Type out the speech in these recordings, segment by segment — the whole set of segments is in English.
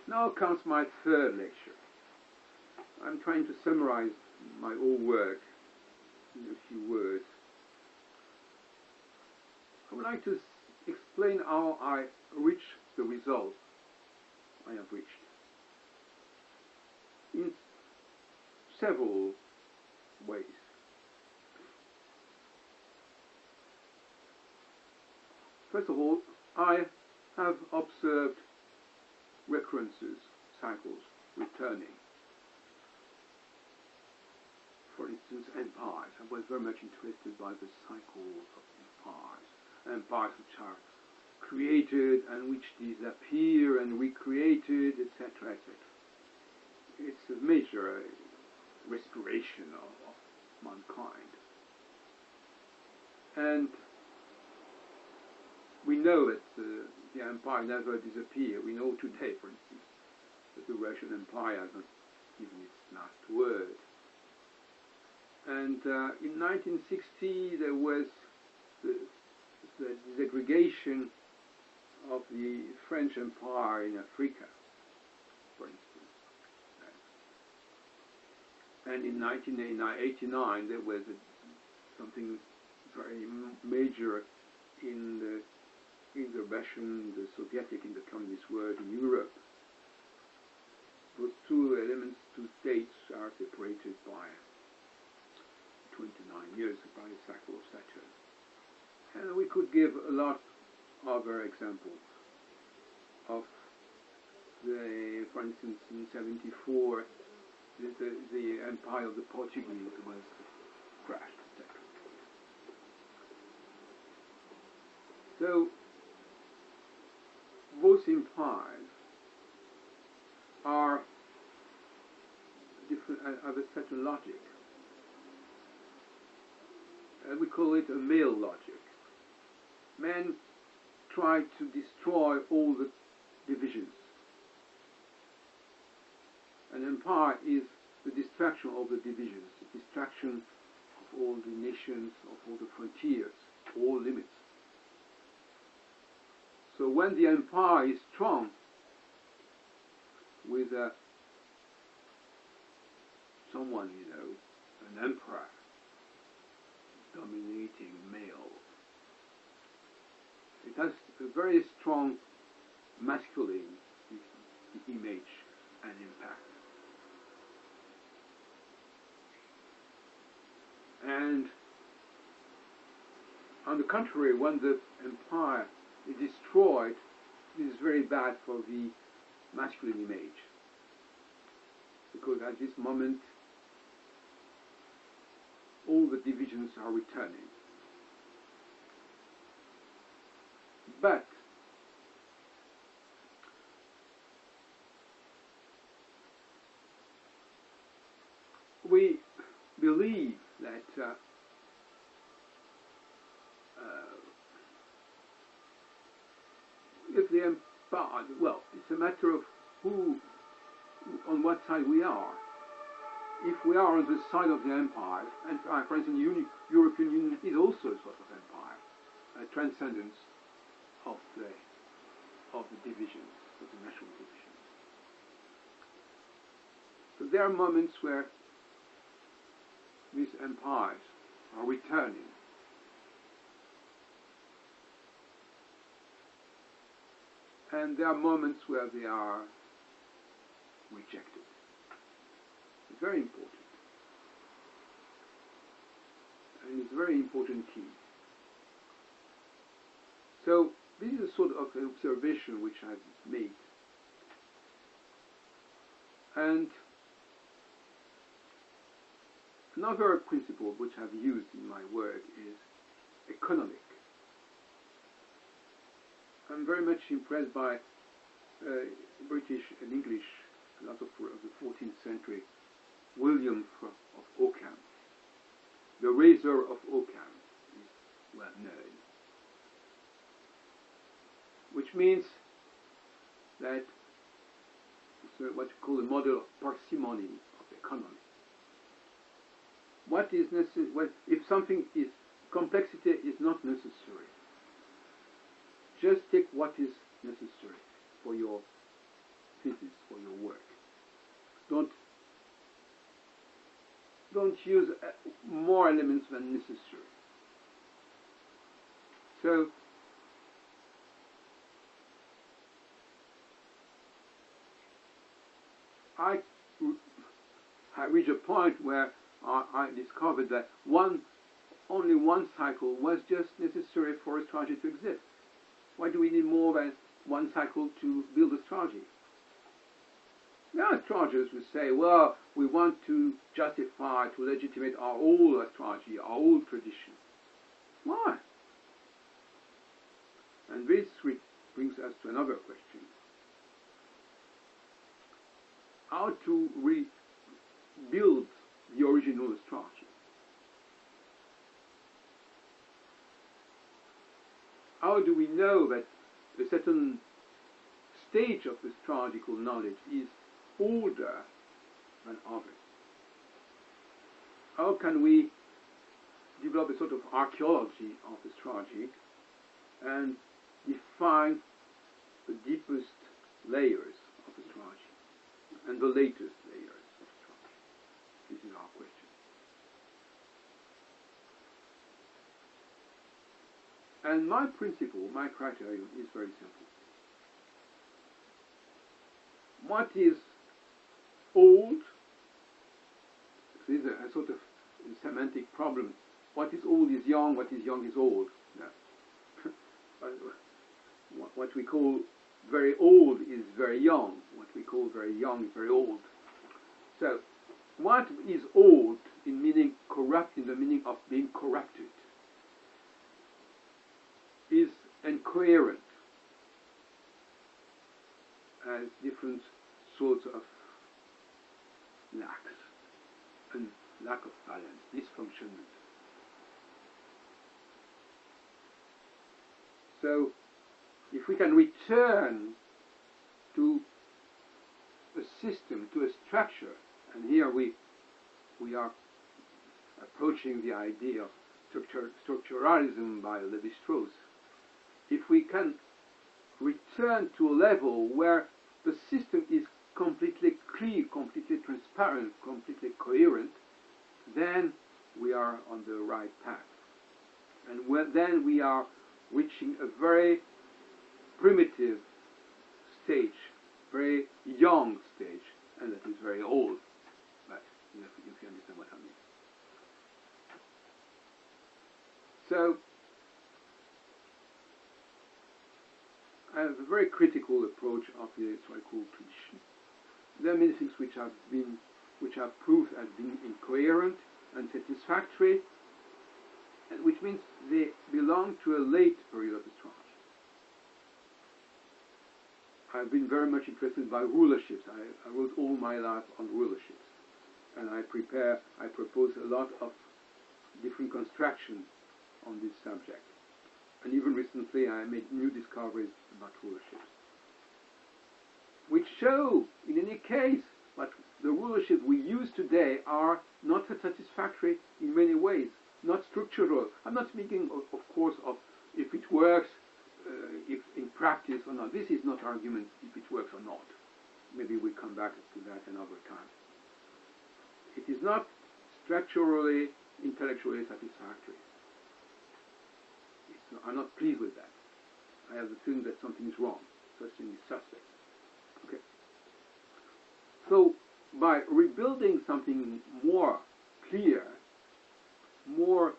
Now comes my third lecture. I'm trying to summarize my whole work in a few words. I would like to explain how I reached the result I have reached in several ways. First of all, I have observed recurrences, cycles, returning. For instance, empires. I was very much interested by the cycles of empires. Empires which are created and which disappear and recreated, etc., etc. It's a major respiration of mankind. And we know that the empire never disappeared. We know today, for instance, that the Russian Empire has not given its last word. And in 1960 there was the disaggregation of the French Empire in Africa, for instance. And in 1989 there was something very major in the Russian, the Soviet, in the communist world in Europe. Those two elements, two states, are separated by 29 years by the cycle of Saturn. And we could give a lot of other examples of for instance, in 74, the empire of the Portuguese was crashed, etc. So, both empires are different, have a certain logic. We call it a male logic. Men try to destroy all the divisions. An empire is the destruction of the divisions, the destruction of all the nations, of all the frontiers, all limits. So when the empire is strong, with someone, an emperor, dominating male, it has a very strong masculine image and impact. And on the contrary, when the empire is destroyed, it is very bad for the masculine image, because at this moment all the divisions are returning. But we believe that if the empire, well, it's a matter of on what side we are. If we are on the side of the empire, and for instance, the European Union is also a sort of empire, a transcendence of the divisions, of the national divisions. So there are moments where these empires are returning. And there are moments where they are rejected. It's very important. And it's a very important key. So this is a sort of an observation which I've made. And another principle which I've used in my work is economic. I'm very much impressed by British and English philosopher of the 14th century, William of Ockham. The razor of Ockham is well known. Which means that it's what you call a model of parsimony of economy. What is necessary? Well, if something is complexity is not necessary. Just take what is necessary for your hypothesis for your work. Don't use more elements than necessary. So I reached a point where I discovered that only one cycle was just necessary for astrology to exist. Why do we need more than one cycle to build astrology? There are astrologers who say, well, we want to justify, to legitimate our old astrology, our old tradition. Why? And this brings us to another question. How to rebuild the original astrology? How do we know that a certain stage of astrological knowledge is older than others? How can we develop a sort of archaeology of astrology and define the deepest layers of astrology and the latest layers of astrology? This is our question. And my principle, my criterion is very simple. What is old? This is a sort of semantic problem. What is old is young, what is young is old. No. What we call very old is very young. What we call very young is very old. So, what is old in meaning corrupt, in the meaning of being corrupted, is incoherent, as different sorts of lacks, and lack of balance, dysfunctionment. So, if we can return to a system, to a structure, and here we are approaching the idea of structuralism by Lévi-Strauss, if we can return to a level where the system is completely clear, completely transparent, completely coherent, then we are on the right path. And then we are reaching a very primitive stage, very young stage, and that is very old. But if you understand what I mean. So, I have a very critical approach of the astrological tradition. There are many things which I've proved have been incoherent, unsatisfactory, which means they belong to a late period of astrology. I've been very much interested by rulerships. I wrote all my life on rulerships, and I propose a lot of different constructions on this subject. And even recently I made new discoveries about rulerships, which show, in any case, that the rulerships we use today are not satisfactory in many ways, not structural. I'm not speaking, of course, of if it works, if in practice or not. This is not argument if it works or not. Maybe we come back to that another time. It is not structurally, intellectually satisfactory. I'm not pleased with that. I have the feeling that something is wrong. Something is suspect. Okay. So, by rebuilding something more clear, more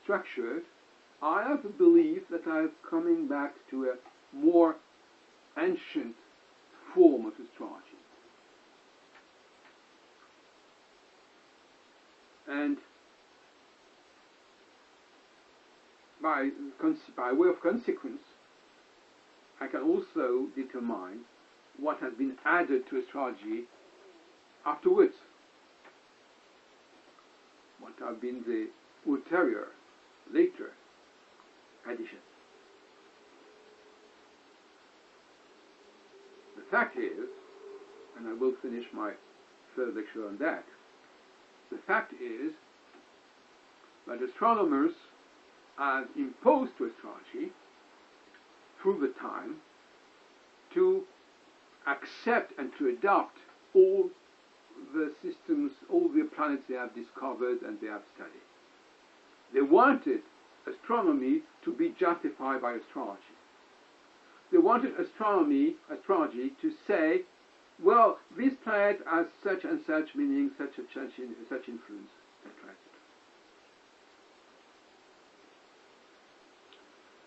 structured, I have a belief that I'm coming back to a more ancient form of astrology. And by way of consequence, I can also determine what has been added to astrology afterwards. What have been the ulterior, later additions. The fact is, and I will finish my third lecture on that, the fact is that astronomers have imposed to astrology through the time to accept and to adopt all the systems, all the planets they have discovered and they have studied. They wanted astronomy to be justified by astrology. They wanted astrology to say, well, this planet has such and such meaning, such influence, etc.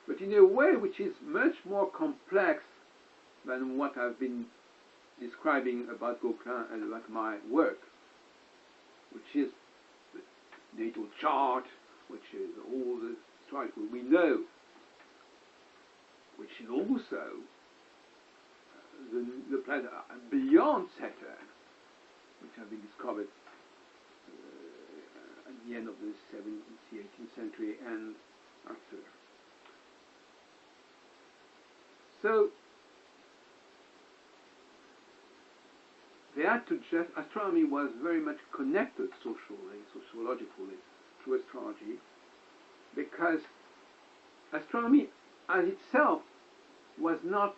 But in a way which is much more complex than what I've been describing about Gauquelin and about my work, which is the natal chart, which is all the astrology we know, which is also the planet beyond Saturn, which have been discovered at the end of the 18th century and after. So they had to just, astronomy was very much connected sociologically to astrology, because astronomy as itself was not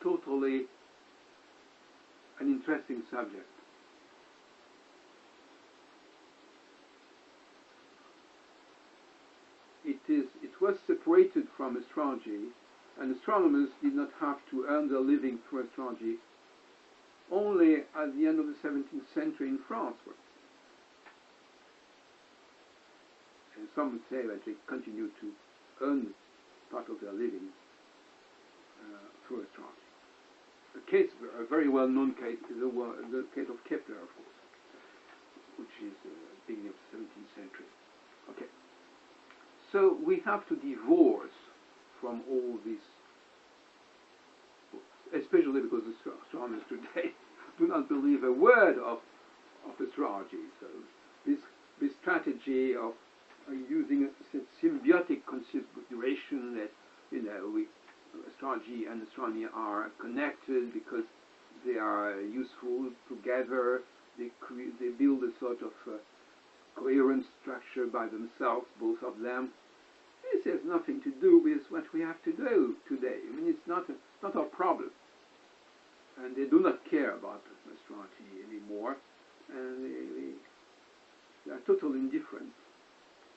totally an interesting subject. It was separated from astrology, and astronomers did not have to earn their living through astrology only at the end of the 17th century in France. And some would say that they continued to earn part of their living through astrology. A very well-known case is the case of Kepler, of course, which is beginning of the 17th century. Okay. So we have to divorce from all this, especially because astronomers today do not believe a word of astrology. So this strategy of using a symbiotic consideration that astrology and astronomy are connected because they are useful together. They build a sort of coherent structure by themselves, both of them. This has nothing to do with what we have to do today. I mean, it's not our problem. And they do not care about astrology anymore, and they are totally indifferent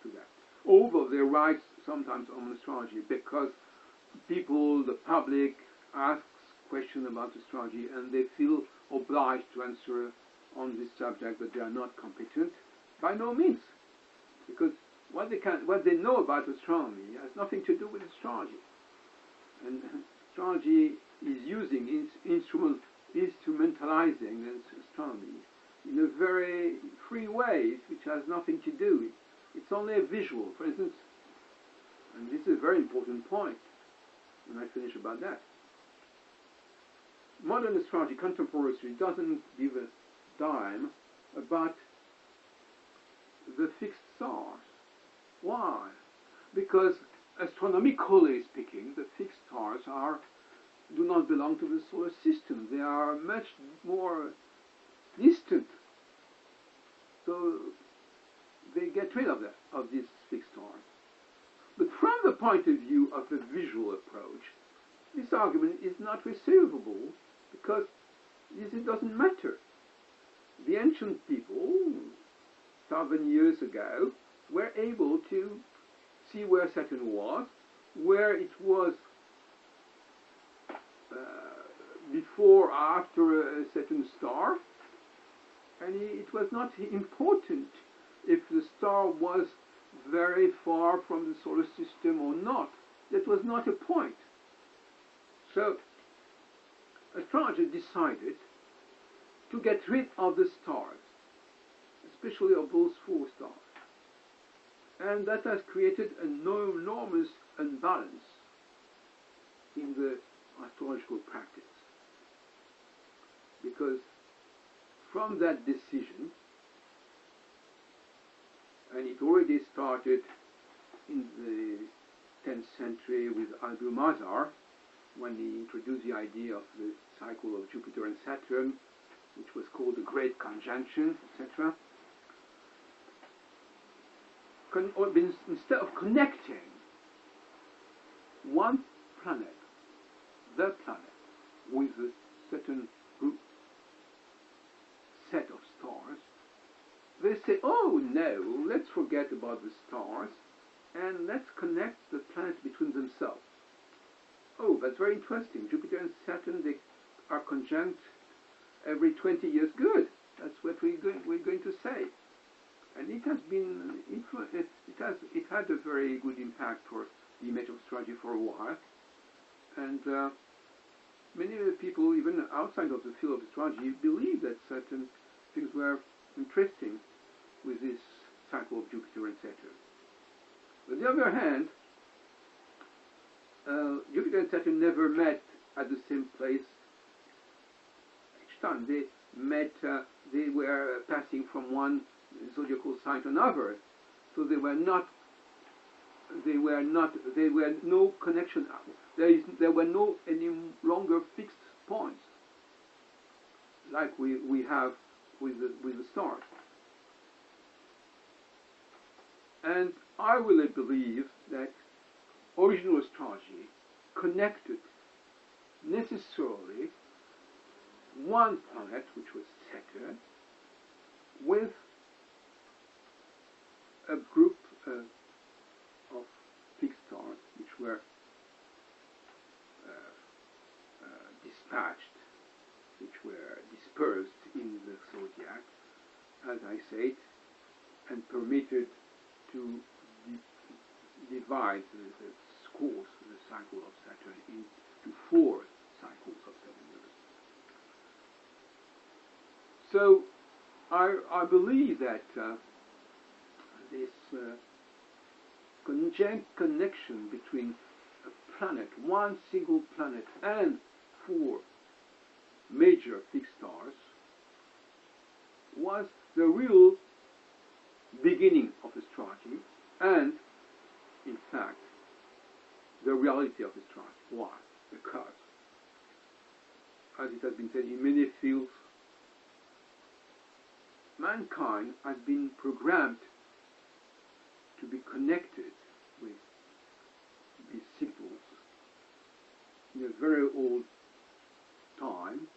to that. Although they write sometimes on astrology because people, the public, asks questions about astrology and they feel obliged to answer on this subject, but they are not competent. By no means, because what they know about astronomy has nothing to do with astrology. And astrology is using instrumentalizing astronomy in a very free way, which has nothing to do. It's only a visual, for instance, and this is a very important point when I finish about that. Modern astrology, contemporary astrology, doesn't give a dime about the fixed stars. Why? Because astronomically speaking, the fixed stars do not belong to the solar system. They are much more distant. So they get rid of these fixed stars. But from the point of view of the visual approach, this argument is not receivable because it doesn't matter. The ancient people, 1,000 years ago, were able to see where Saturn was, where it was before or after a certain star, and it was not important if the star was very far from the solar system or not. That was not a point. So astrology decided to get rid of the stars, especially of those four stars. And that has created an enormous imbalance in the astrological practice. Because from that decision, and it already started in the 10th century with Halbronn, when he introduced the idea of the cycle of Jupiter and Saturn, which was called the Great Conjunction, etc. Instead of connecting one planet, the planet, with a certain forget about the stars and let's connect the planets between themselves. Oh, that's very interesting. Jupiter and Saturn, they are conjunct every 20 years. Good. That's what we're going to say. And it has been it had a very good impact for the image of astrology for a while. And many people, even outside of the field of astrology, believe that certain things were interesting with this cycle of Jupiter and Saturn. On the other hand, Jupiter and Saturn never met at the same place each time. They met, they were passing from one zodiacal sign to another, so there were no connection. There were no any longer fixed points like we have with the stars. And I really believe that original astrology connected necessarily one planet, which was Saturn, with a group of fixed stars which were dispatched, which were dispersed in the zodiac, as I said, and permitted to divide the course, the cycle of Saturn, into 4 cycles of 7 years. So I believe that this connection between a planet, one single planet, and 4 major fixed stars was the real beginning of astrology and, in fact, the reality of astrology. Why? Because, as it has been said in many fields, mankind has been programmed to be connected with these signals in a very old time,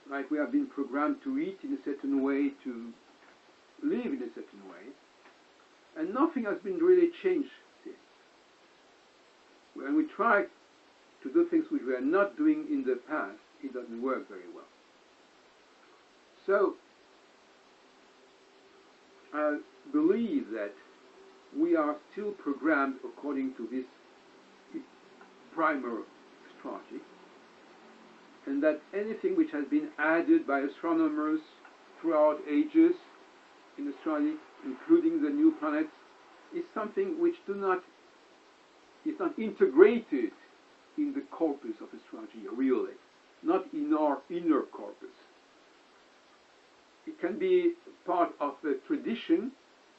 like we have been programmed to eat in a certain way, to live in a certain way, and nothing has been really changed since. When we try to do things which we are not doing in the past, it doesn't work very well. So, I believe that we are still programmed according to this primer astrology, and that anything which has been added by astronomers throughout ages in astrology, including the new planets, is something which is not integrated in the corpus of astrology, really, not in our inner corpus. It can be part of the tradition,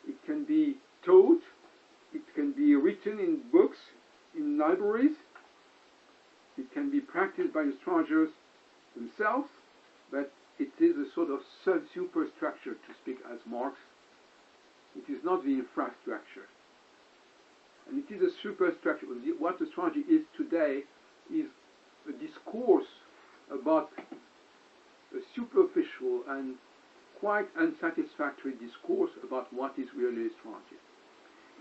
it can be taught, it can be written in books, in libraries, it can be practiced by astrologers themselves, but it is a sort of superstructure, to speak as Marx. It is not the infrastructure. And it is a superstructure. What astrology is today is a discourse about a superficial and quite unsatisfactory discourse about what is really astrology.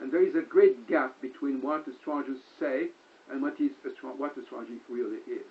And there is a great gap between what astrologers say and what astrology really is.